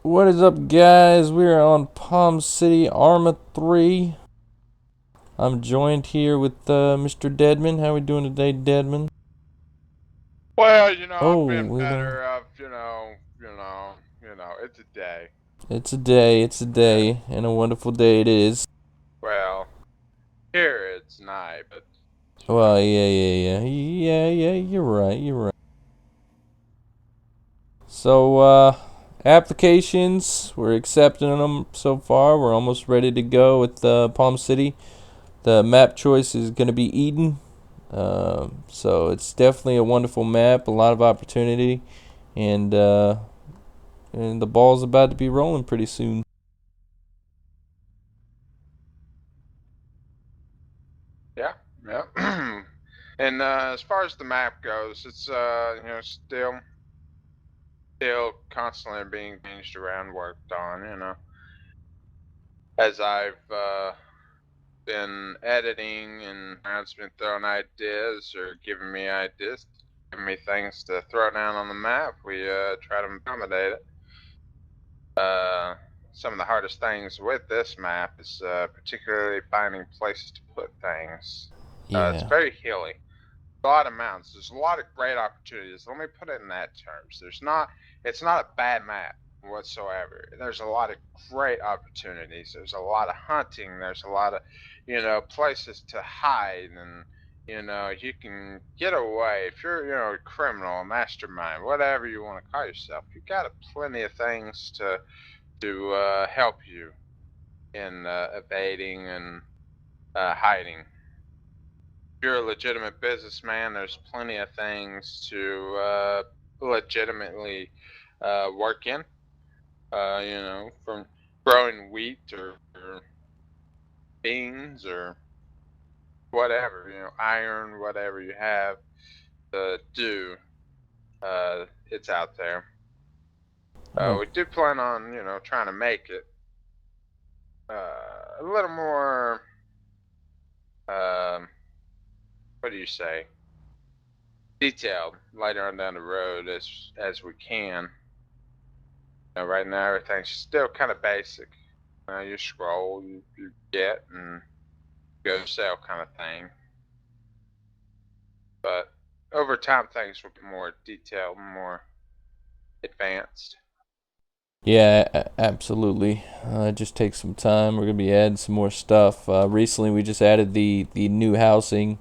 What is up, guys? We are on Palm City Arma 3. I'm joined here with Mr. Deadman. How we doing today, Deadman? Well, I've Oh, been we don't. better. It's a day. It's a day. It's a Yeah. day, and a wonderful day it is. Well, here it's night, but Well, yeah. You're right. You're right. So, applications. We're accepting them so far. We're almost ready to go with Palm City. The map choice is going to be Eden. So it's definitely a wonderful map, a lot of opportunity, and the ball's about to be rolling pretty soon. yeah, yeah. And as far as the map goes, it's still constantly being changed around, worked on. As I've been editing and I've been throwing ideas or giving me ideas, giving me things to throw down on the map. We try to accommodate it. Uh, some of the hardest things with this map is particularly finding places to put things. It's Yeah. very hilly. A lot of mountains. There's a lot of great opportunities. Let me put it in that terms. It's not a bad map whatsoever. There's a lot of great opportunities. There's a lot of hunting. There's a lot of, places to hide, and you can get away if you're, a criminal, a mastermind, whatever you want to call yourself. You got plenty of things to help you in evading and hiding. If you're a legitimate businessman, there's plenty of things to legitimately work in. From growing wheat or beans or whatever, iron, whatever you have to do, it's out there. Oh, We do plan on, trying to make it a little more, um, what do you say, detailed later on down the road as we can. Right now everything's still kind of basic. You scroll, you get, and go sell kind of thing. But over time, things will get more detailed, more advanced. yeah, absolutely. It just takes some time. We're gonna be adding some more stuff. Recently, we just added the new housing.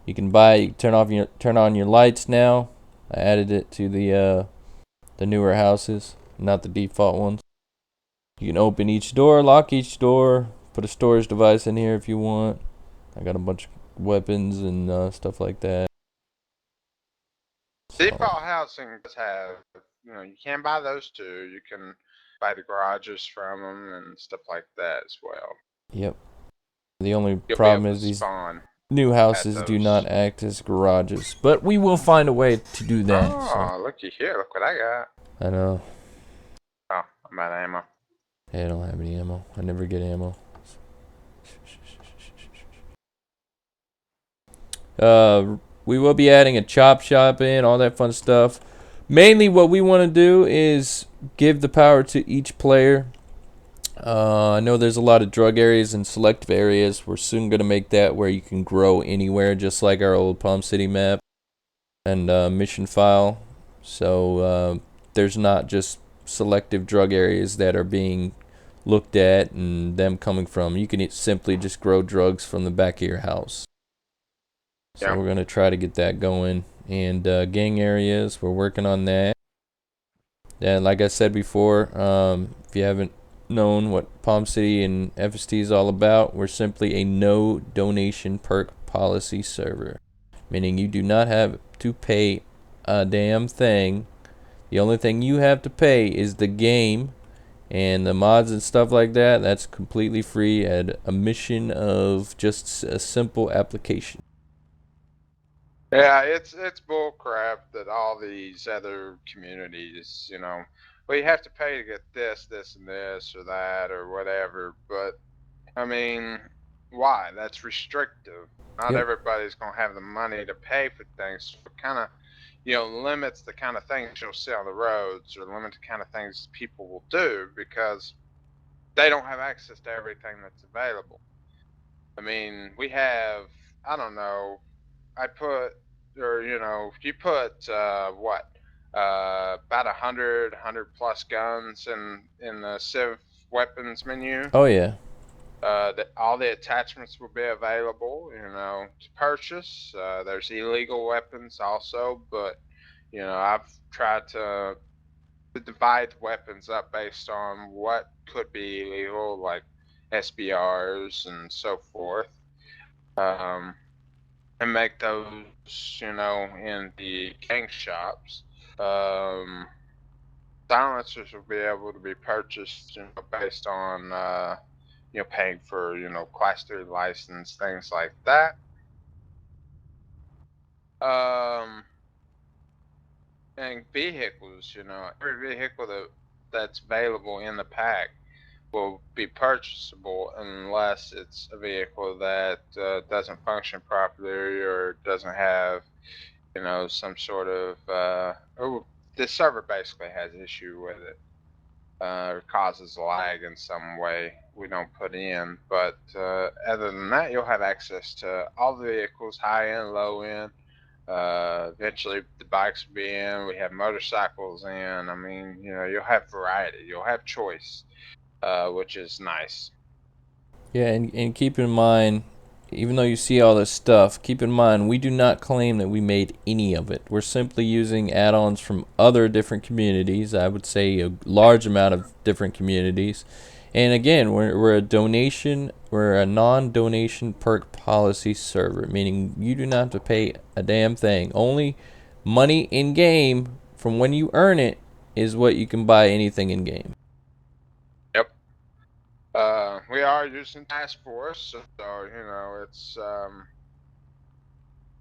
You can buy. You can turn on your lights now. I added it to the newer houses, not the default ones. You can open each door, lock each door, put a storage device in here if you want. I got a bunch of weapons and stuff like that. So, Default housing does have, you can buy those too. You can buy the garages from them and stuff like that as well. yep. The only You'll be problem able to is these spawn new at houses do not those. act as garages, but we will find a way to do that. So, Oh, looky here. Look what I got. I know. Oh, I'm out of ammo. Hey, I don't have any ammo. I never get ammo. We will be adding a chop shop in, all that fun stuff. Mainly, what we want to do is give the power to each player. I know there's a lot of drug areas and selective areas. We're soon going to make that where you can grow anywhere, just like our old Palm City map and mission file. So there's not just selective drug areas that are being looked at and them coming from. You can simply just grow drugs from the back of your house. So Yeah. we're going to try to get that going. And gang areas, we're working on that. And like I said before, if you haven't known what Palm City and FST is all about, we're simply a no donation perk policy server, meaning you do not have to pay a damn thing. The only thing you have to pay is the game and the mods and stuff like that. That's completely free at a mission of just a simple application. Yeah, it's bull crap that all these other communities, well, you have to pay to get this, and this, or that, or whatever. But I mean, why? That's restrictive. Not Yep. everybody's gonna have the money to pay for things. So kind of, limits the kind of things you'll see on the roads, or limit the kind of things people will do, because they don't have access to everything that's available. I mean, we have, I don't know, I put, or you put what, about 100 plus guns in the Civ weapons menu. Oh yeah. All the attachments will be available, to purchase. There's illegal weapons also, but I've tried to divide weapons up based on what could be illegal, like SBRs and so forth, and make those, in the gang shops. Um, Silencers will be able to be purchased, based on, paying for, class 3 license, things like that. Um, and vehicles, every vehicle that's available in the pack will be purchasable unless it's a vehicle that doesn't function properly, or doesn't have, some sort of, or the server basically has issue with it, or causes lag in some way we don't put in. But other than that, you'll have access to all the vehicles, high end, low end. Eventually, the bikes will be in. We have motorcycles in. I mean, you'll have variety. You'll have choice, which is nice. Yeah, and keep in mind, even though you see all this stuff, keep in mind we do not claim that we made any of it. We're simply using add-ons from other different communities. I would say a large amount of different communities. And again, we're a non-donation perk policy server, meaning you do not have to pay a damn thing. Only money in game from when you earn it is what you can buy anything in game. Yep. We are using Task Force, so it's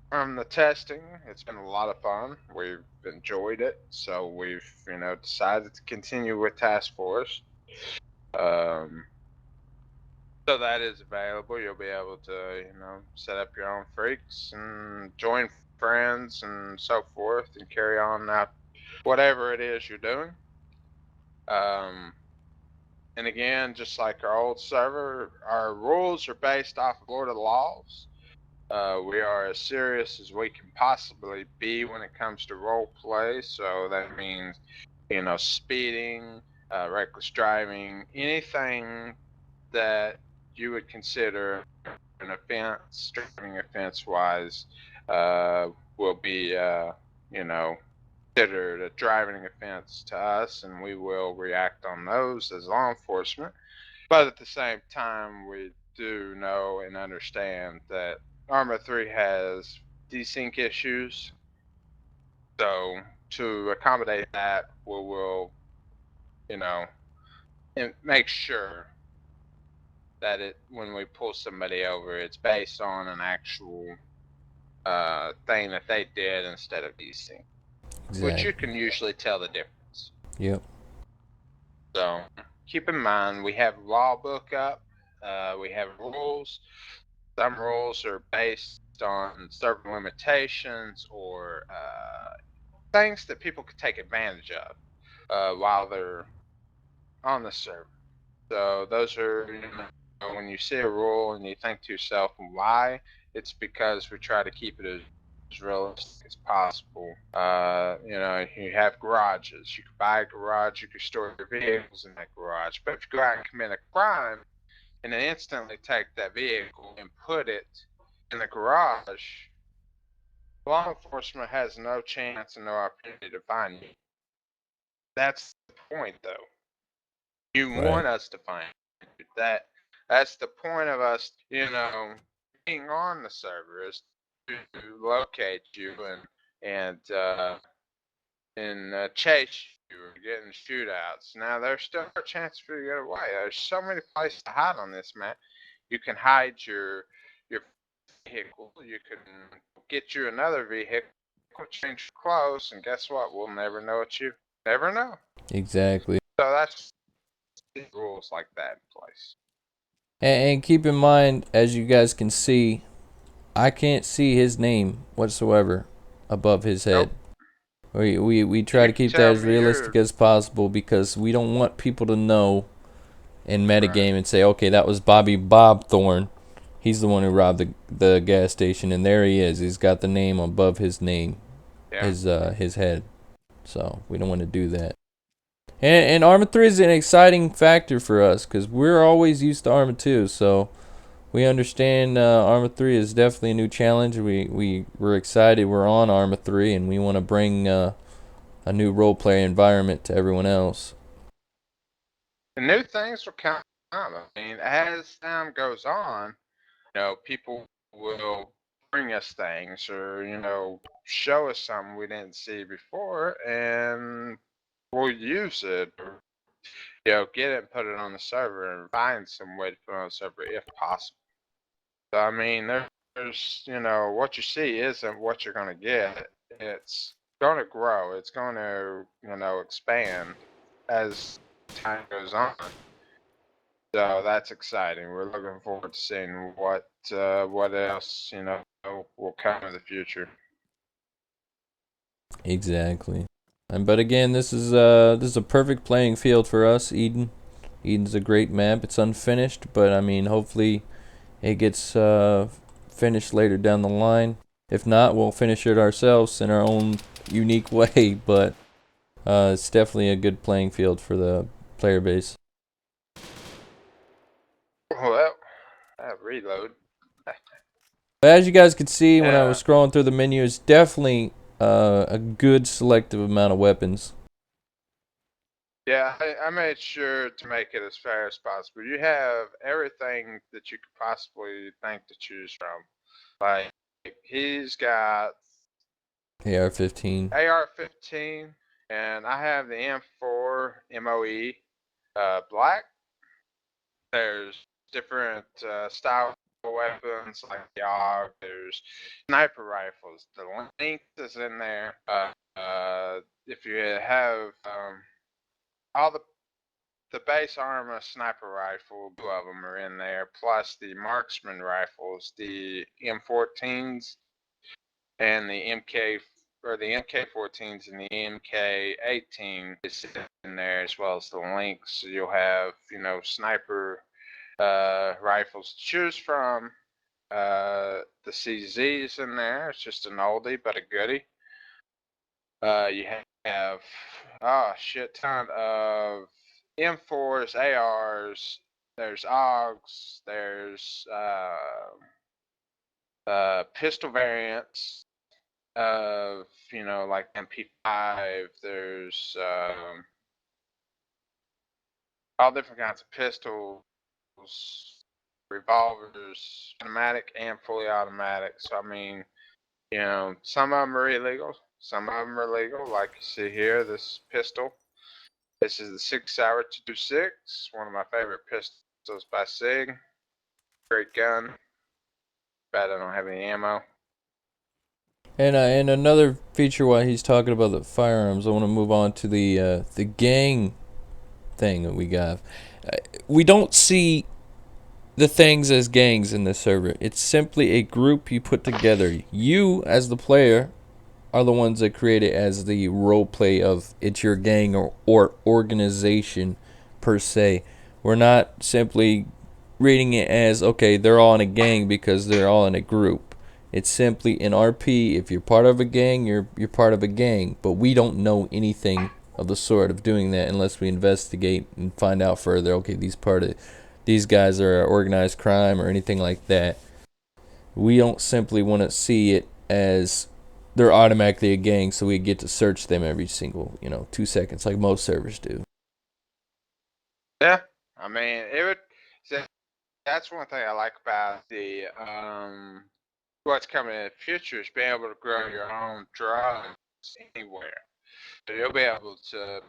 from the testing. It's been a lot of fun. We've enjoyed it, so we've decided to continue with Task Force. Um, so that is available. You'll be able to set up your own freaks and join friends and so forth, and carry on out whatever it is you're doing. Um, and again, just like our old server, our rules are based off of Florida laws. We are as serious as we can possibly be when it comes to role play. So that means, speeding, reckless driving, anything that you would consider an offense, driving offense wise, will be, considered a driving offense to us, and we will react on those as law enforcement. But at the same time, we do know and understand that Arma 3 has desync issues. So to accommodate that, we will, you know, make sure that when we pull somebody over, it's based on an actual thing that they did instead of desync, which you Exactly. can usually tell the difference. Yep. So keep in mind, we have law book up. We have rules. Some rules are based on certain limitations, or things that people could take advantage of while they're on the server. So those are, when you see a rule and you think to yourself, why? It's because we try to keep it as realistic as possible. You have garages. You can buy a garage. You can store your vehicles in that garage. But if you go out and commit a crime, and then instantly take that vehicle and put it in the garage, law enforcement has no chance and no opportunity to find you. That's the point, though. You Right. want us to find you. That's the point of us, being on the server, is to locate you and chase you or get in shootouts. Now there's still a chance for you to get away. There's so many places to hide on this map. You can hide your vehicle. You can get you another vehicle, change clothes, and guess what? We'll never know it's you. Never know. Exactly. So that's rules like that in place. And keep in mind, as you guys can see, I can't see his name whatsoever above his head. Nope. We try You to keep that tell as me realistic you're as possible because we don't want people to know in right. metagame and say, okay, that was Bobby Bob Thorne. He's the one who robbed the gas station, and there he is. He's got the name above his name, Yeah. his head. So we don't want to do that. And Arma 3 is an exciting factor for us because we're always used to Arma 2. So we understand Arma 3 is definitely a new challenge. We're excited. We're on Arma 3, and we want to bring a new roleplay environment to everyone else. The new things will come. I mean, as time goes on, people will bring us things or, show us something we didn't see before and we'll use it or, get it and put it on the server and find some way to put it on the server if possible. So, I mean, there's, what you see isn't what you're going to get. It's going to grow. It's going to, expand as time goes on. So that's exciting. We're looking forward to seeing what else will come in the future. Exactly. But again, this is a perfect playing field for us, Eden. Eden's a great map. It's unfinished, but I mean, hopefully it gets finished later down the line. If not, we'll finish it ourselves in our own unique way. But it's definitely a good playing field for the player base. Well, reload. But as you guys could see when I Yeah, was scrolling through the menu, it's definitely a good selective amount of weapons. yeah. I made sure to make it as fair as possible. You have everything that you could possibly think to choose from. Like he's got AR-15. AR-15, and I have the M4 MOE black. There's different style weapons like the AUG. There's sniper rifles. The length is in there. If you have all the base armor sniper rifle, two of them are in there, plus the marksman rifles, the M14s and the MK or the MK14s and the MK18 is in there as well as the links. So you'll have sniper rifles to choose from. The CZ's in there. It's just an oldie but a goodie. You have a shit ton of M4s, ARs. There's AUGs. There's pistol variants of like MP5. There's all different kinds of pistols, revolvers, automatic and fully automatic. So I mean, some of them are illegal, some of them are legal. Like you see here, this pistol. This is the 6 Hour 226, one of my favorite pistols by Sig. Great gun. Bad I don't have any ammo. And another feature while he's talking about the firearms, I want to move on to the gang thing that we got. We don't see the things as gangs in this server. It's simply a group you put together. You, as the player, are the ones that create it as the role play of it's your gang or organization per se. We're not simply reading it as okay, they're all in a gang because they're all in a group. It's simply an RP. If you're part of a gang, you're part of a gang. But we don't know anything of the sort of doing that unless we investigate and find out further. Okay, these guys are organized crime or anything like that. We don't simply want to see it as they're automatically a gang, so we get to search them every single 2 seconds, like most servers do. Yeah, I mean, it would. That's one thing I like about the what's coming in the future is being able to grow your own drugs anywhere. So you'll be able to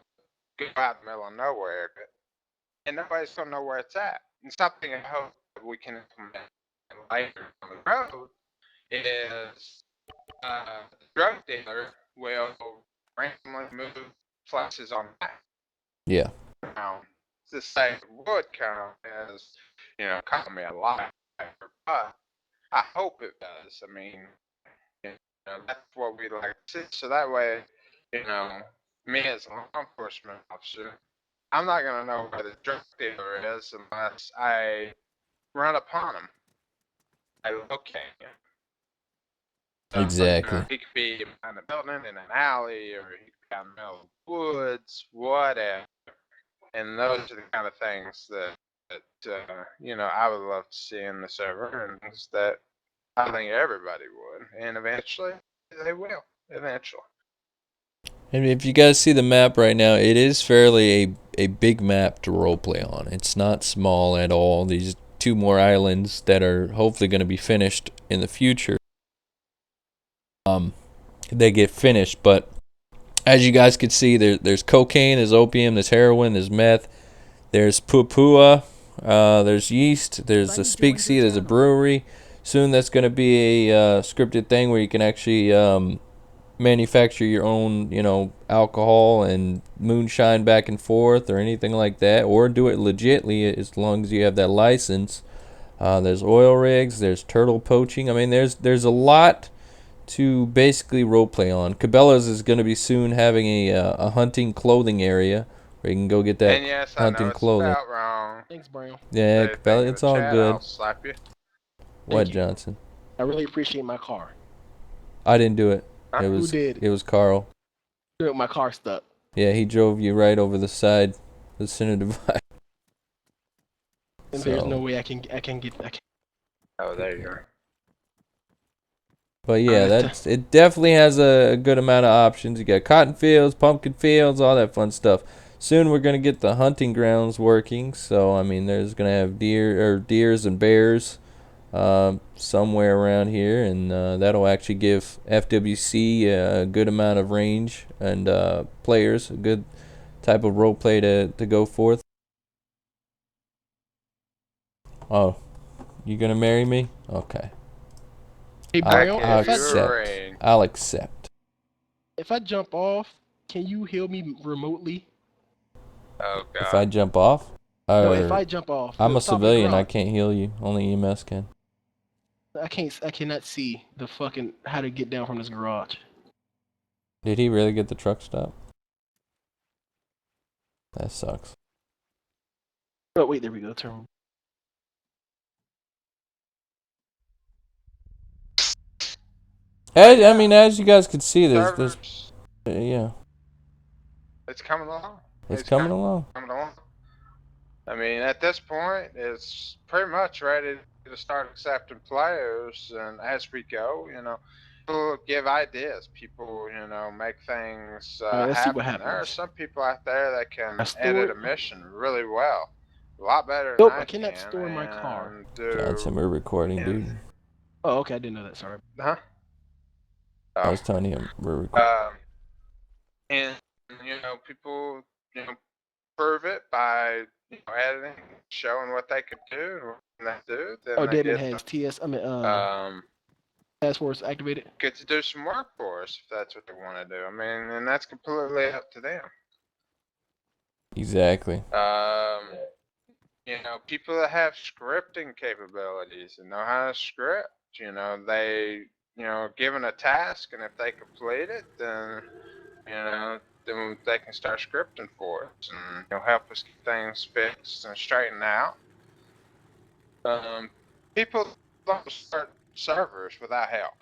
go out in the middle of nowhere, and nobody's gonna know where it's at. And something I hope that we can implement later on the road is the drug dealer will randomly move places on the map. Yeah. Now, to say it would count as, caught me a liar, but I hope it does. I mean, that's what we like to see. So that way, me as a law enforcement officer, I'm not going to know where the drug dealer is unless I run upon him. I locate him. So, Exactly. he could be behind a building, in an alley, or he could be out in the middle of the woods, whatever. And those are the kind of things that I would love to see in the server, and things that I think everybody would. And eventually, they will. Eventually. And if you guys see the map right now, it is fairly a big map to roleplay on. It's not small at all. These 2 more islands that are hopefully going to be finished in the future. They get finished, but as you guys can see, there's cocaine, there's opium, there's heroin, there's meth, there's pupua, there's yeast, there's a speakeasy, there's a brewery. Soon that's going to be a scripted thing where you can actually manufacture your own, alcohol and moonshine back and forth or anything like that, or do it legitly as long as you have that license. There's oil rigs, there's turtle poaching. I mean, there's a lot to basically roleplay on. Cabela's is going to be soon having a hunting clothing area where you can go get that And yes, I know hunting it's clothing. about wrong. Thanks, Brown. Yeah, Say Cabela, thank you it's to all Chad, good. I'll slap you. What, Thank you. Johnson? I really appreciate my car. I didn't do it. Huh? It was Who did? It was Carl. My car stuck. Yeah, he drove you right over the side of the center divide. And there's So- no way I can get. Oh, there you go. But yeah, it definitely has a good amount of options. You got cotton fields, pumpkin fields, all that fun stuff. Soon we're gonna get the hunting grounds working. So I mean, there's gonna have deers and bears somewhere around here, and that'll actually give FWC a good amount of range and players a good type of role play to go forth. Oh, you gonna marry me? Okay. Hey, I'll, Brown, I'll if I, accept. I'll accept. if I jump off, can you heal me remotely? Oh, God. If I jump off? No, if I jump off. I'm the a top of the civilian. I garage, can't heal you. Only EMS can. I cannot see the fucking how to get down from this garage. Did he really get the truck stopped? That sucks. Oh wait, there we go. Turn. I mean, as you guys can see, there's Servers, yeah, it's coming along. it's coming along. Coming along. I mean, at this point, it's pretty much ready to start accepting players, and as we go, people give ideas. People, make things Let's see happen. what There are happens. some people out there that can I store edit it. a mission really well, a lot better Nope, than I cannot store my car. and do- Johnson, we're recording, Yeah. dude. Oh, okay, I didn't know that. Sorry. Huh? I was telling him we're recording. And people, prove it by editing, showing what they could do, and they do. Then Oh, they Damon get has TS. I mean, to, task force activated. get to do some work for us if that's what they want to do. I mean, and that's completely up to them. Exactly. People that have scripting capabilities and know how to script, they, given a task, and if they complete it, then, then they can start scripting for us and help us get things fixed and straightened out. People don't start servers without help.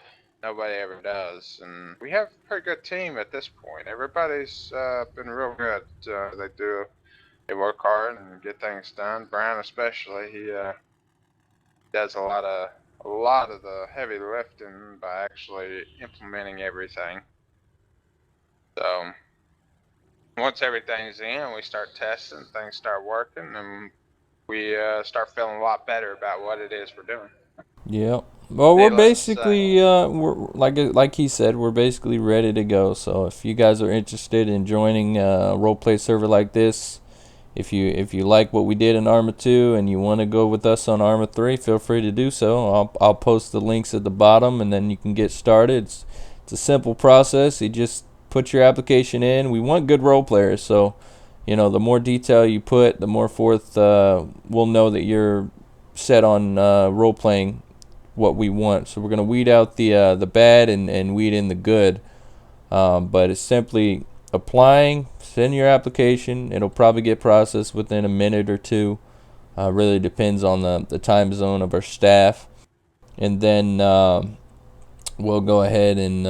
Nobody ever does, and we have a pretty good team at this point. Everybody's been real good. They work hard and get things done. Brian especially, he does a lot of the heavy lifting by actually implementing everything. So once everything's in, we start testing, things start working, and we start feeling a lot better about what it is we're doing. Yep. Well, we're Needless to basically we're like he said, we're basically ready to go. So if you guys are interested in joining a roleplay server like this, if you like what we did in Arma 2 and you want to go with us on Arma 3, feel free to do so. I'll post the links at the bottom, and then you can get started. It's a simple process. You just put your application in. We want good role players, so the more detail you put, the more forth we'll know that you're set on role playing what we want. So we're gonna weed out the bad and weed in the good. But it's simply applying, send your application. It'll probably get processed within a minute or two. Really depends on the time zone of our staff. And then we'll go ahead and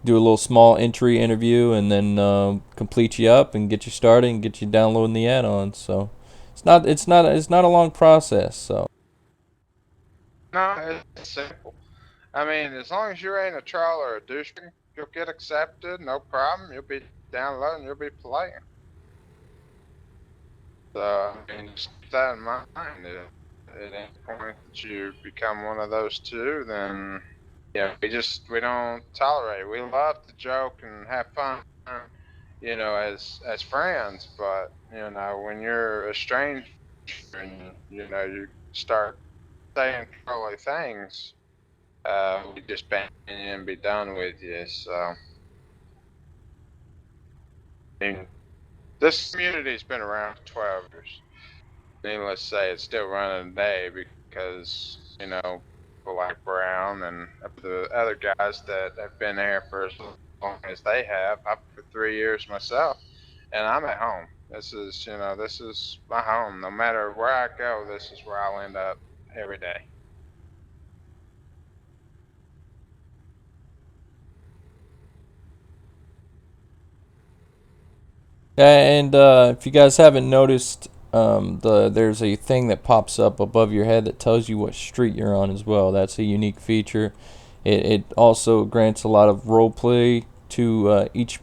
do a little small entry interview, and then complete you up and get you started and get you downloading the add-ons. So it's not a long process. So No, it's simple. I mean, as long as you ain't a troll or a douchebag, you'll get accepted, no problem. You'll be downloading, you'll be playing. So, I mean, just keep that in mind. If at any point that you become one of those two, then yeah, we don't tolerate. We love to joke and have fun, as friends. But when you're a stranger and you start saying trolly things, we just ban you and be done with you. So, I mean, this community's been around for 12 years. Needless to say, it's still running today because, people like Brown and the other guys that have been there for as long as they have. I've been for 3 years myself, and I'm at home. This is my home. No matter where I go, this is where I'll end up every day. and if you guys haven't noticed, there's a thing that pops up above your head that tells you what street you're on as well. That's a unique feature. It also grants a lot of roleplay to each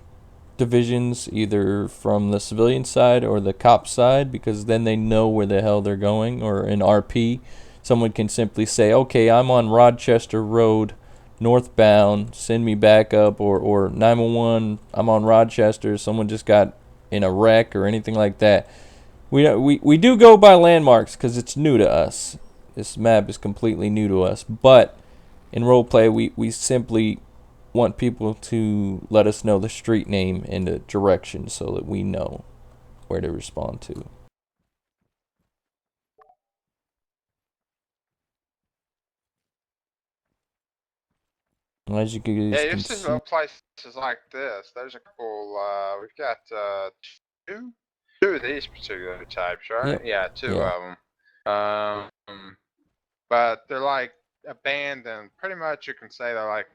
divisions, either from the civilian side or the cop side, because then they know where the hell they're going. Or in RP, someone can simply say, okay, I'm on Rochester Road northbound, send me back up. Or 911, I'm on Rochester, someone just got in a wreck or anything like that. We do go by landmarks because it's new to us. This map is completely new to us, but in roleplay we simply want people to let us know the street name and the direction so that we know where to respond to. As you Yeah, guys you'll can see see, little places like this. There's a couple. We've got two, two of these particular types, right? yep, Yeah, two yeah, of them. But they're like abandoned. Pretty much, you can say they're like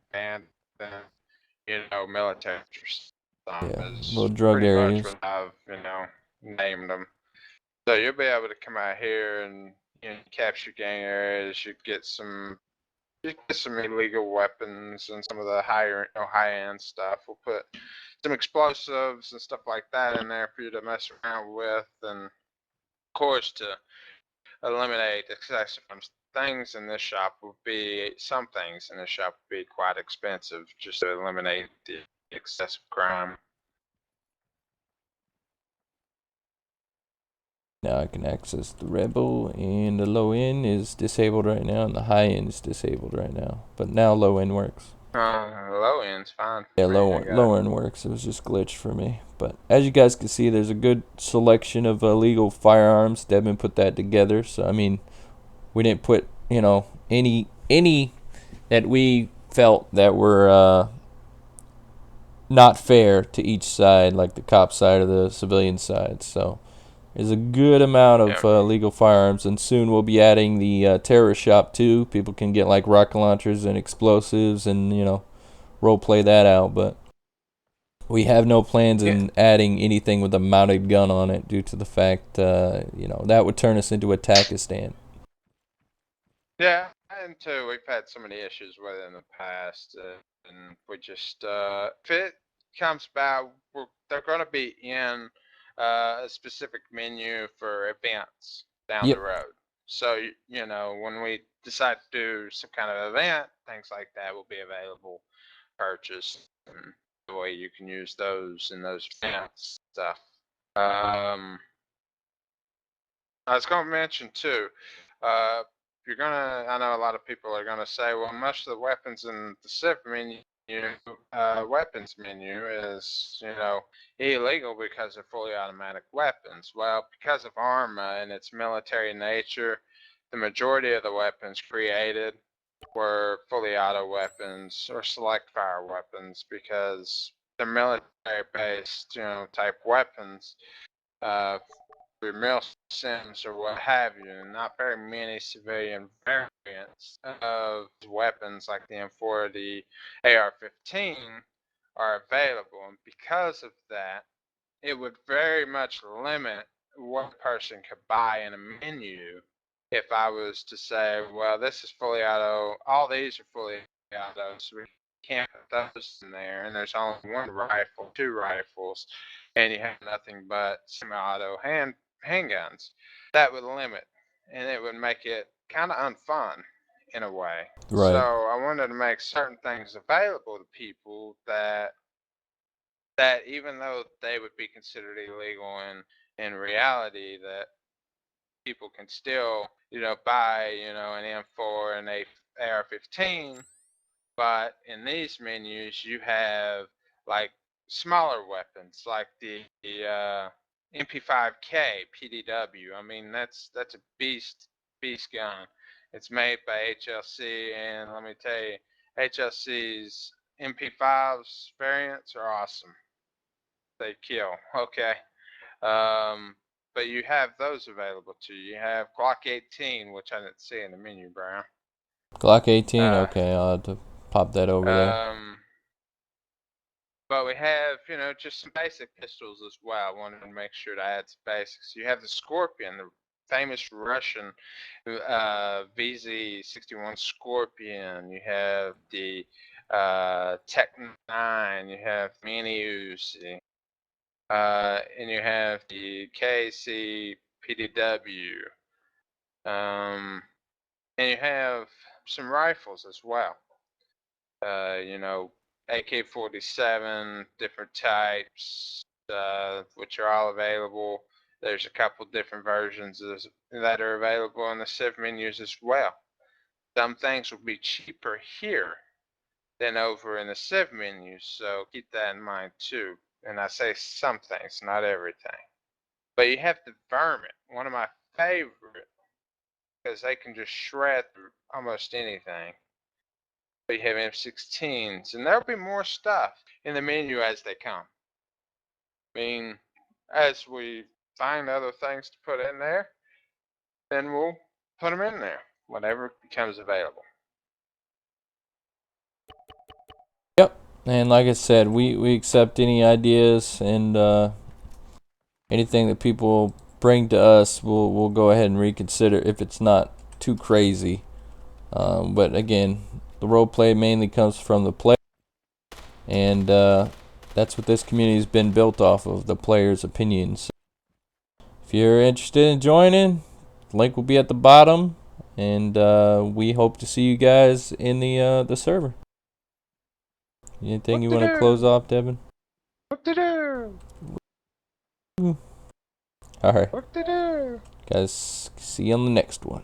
abandoned. Military stuff yeah, little is drug pretty much areas. what I've named them. So you'll be able to come out here and capture gang areas. You get some illegal weapons and some of the high end stuff. We'll put some explosives and stuff like that in there for you to mess around with, and of course to eliminate excessive things in this shop would be some things in this shop would be quite expensive just to eliminate the excessive crime. Now I can access the rebel, and the low end is disabled right now, and the high end is disabled right now. But now low end works. Low end's fine Yeah, for me. I got low end works. It was just glitched for me. But as you guys can see, there's a good selection of legal firearms. Devin put that together. So I mean, we didn't put any that we felt that were not fair to each side, like the cop side or the civilian side. So there's a good amount yeah. of legal firearms, and soon we'll be adding the terrorist shop too. People can get like rocket launchers and explosives, and role play that out. But we have no plans Yeah. in adding anything with a mounted gun on it, due to the fact that would turn us into a Takistan. Yeah, and too, we've had so many issues with it in the past, and we just, if it comes about, they're going to be in a specific menu for events down the Yep. road. So, when we decide to do some kind of event, things like that will be available, purchase, and the way you can use those in those events stuff. Um, I was going to mention too, I know a lot of people are gonna say, well, most of the weapons in the civ menu, weapons menu is, illegal because they're fully automatic weapons. Well, because of ARMA and its military nature, the majority of the weapons created were fully auto weapons or select fire weapons because the military-based, type weapons, for mil sims or what have you, and not very many civilian variants of weapons like the M4 or the AR-15 are available, and because of that, it would very much limit what a person could buy in a menu if I was to say, well, this is fully auto, all these are fully auto, so we can't put those in there, and there's only one rifle, two rifles, and you have nothing but semi-auto handguns. That would limit, and it would make it kind of unfun in a way. So Right. I wanted to make certain things available to people that even though they would be considered illegal in reality, that people can still, buy, an M4 and a AR-15. But in these menus, you have like smaller weapons, like the MP5K PDW. I mean, that's a beast gun. It's made by HLC, and let me tell you, HLC's MP5s variants are awesome. They kill. Okay. But you have those available to you. You have Glock 18, which I didn't see in the menu, Brown. Glock 18. Uh, Okay, I'll have to pop that over there. But we have, just some basic pistols as well. I wanted to make sure to add some basics. You have the Scorpion, the famous Russian VZ-61 Scorpion. You have the Tech 9. You have the Mini Uzi. And you have the KC PDW. And you have some rifles as well. AK-47, different types, which are all available. There's a couple different versions that are available in the Civ menus as well. Some things will be cheaper here than over in the Civ menus, so keep that in mind too. And I say some things, not everything. But you have the Vermin, one of my favorite, because they can just shred through almost anything. But you have M16s, and there'll be more stuff in the menu as they come. I mean, as we find other things to put in there, then we'll put them in there, whatever becomes available. Yep. And like I said, we accept any ideas and anything that people bring to us. We'll go ahead and reconsider if it's not too crazy. But again, the role play mainly comes from the player, and that's what this community has been built off of, the players' opinions. If you're interested in joining, the link will be at the bottom, and we hope to see you guys in the server. Anything you want to close off, Devin? What to do? All right, What to do? guys. See you on the next one.